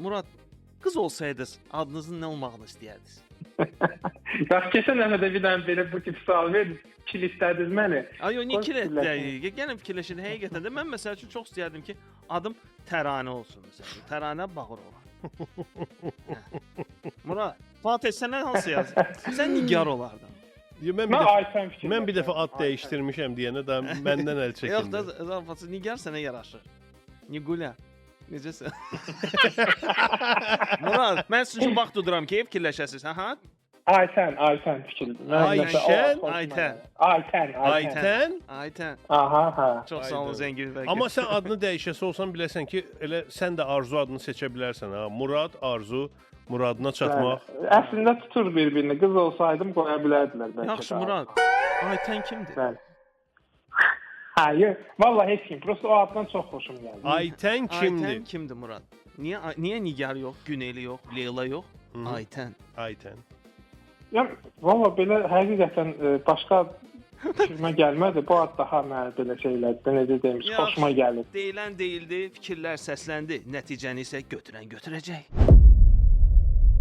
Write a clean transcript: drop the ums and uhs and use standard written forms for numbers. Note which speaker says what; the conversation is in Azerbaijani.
Speaker 1: Murad, qız olsaydınız adınızın nə olmağını istəyərdiniz?
Speaker 2: Bax, keçən dəfə də bir dənə belə bu tip sual verdiniz, fikir istədiniz məni.
Speaker 1: Ay, o niyə
Speaker 2: Qoy
Speaker 1: fikirləşdik? Gəlin fikirləşin. Həqiqətən də mən məsəl üçün çox istəyərdim ki, adım Təranə olsun məsələn. Təranə Bağırova. Murad, Fatih sənə hansı yazır? Sən nigar olardın.
Speaker 2: Mən Aysən fikirləşdim.
Speaker 3: Mən bir dəfə ad dəyişdirmişəm deyənə də məndən əl çəkindi.
Speaker 1: Yox da, Zarafat, nigar sənə yaraşır. Nigulə. Necəsən? Murad, mən sizin üçün vaxt tuturam ki, fikirləşəsiniz. Hə?
Speaker 2: Aysən fikirləşdim.
Speaker 1: Aytən.
Speaker 2: Aha, hə.
Speaker 1: Çox sağ olun Zəngin bəy.
Speaker 3: Amma sən adını dəyişəsə olsan biləsən ki, elə sən də Arzu adını seçə bilərsən ha. Murad, Arzu, muradına çatmaq.
Speaker 2: Əslində tutur bir-birini. Qız olsaydım qoya bilərdilər bəlkə.
Speaker 1: Yaxşı Murad. Aytən kimdir?
Speaker 2: Bəli. Hayır, vallahi heç kim. Prosta o addan çox xoşum gəldi.
Speaker 3: Aytən kimdir?
Speaker 1: Aytən kimdir Murad? Niyə Nigar yox, Güneyli yox, Leyla yox? Aytən.
Speaker 3: Aytən.
Speaker 2: Ya vallahi belə həqiqətən başqa fikrimə gəlmədi. Bu ad daha mənə belə şeylərdə necə deyim, xoşuma gəlir.
Speaker 1: Deyilən deyildi, fikirlər səsləndi. Nəticəni isə götürən götürəcək.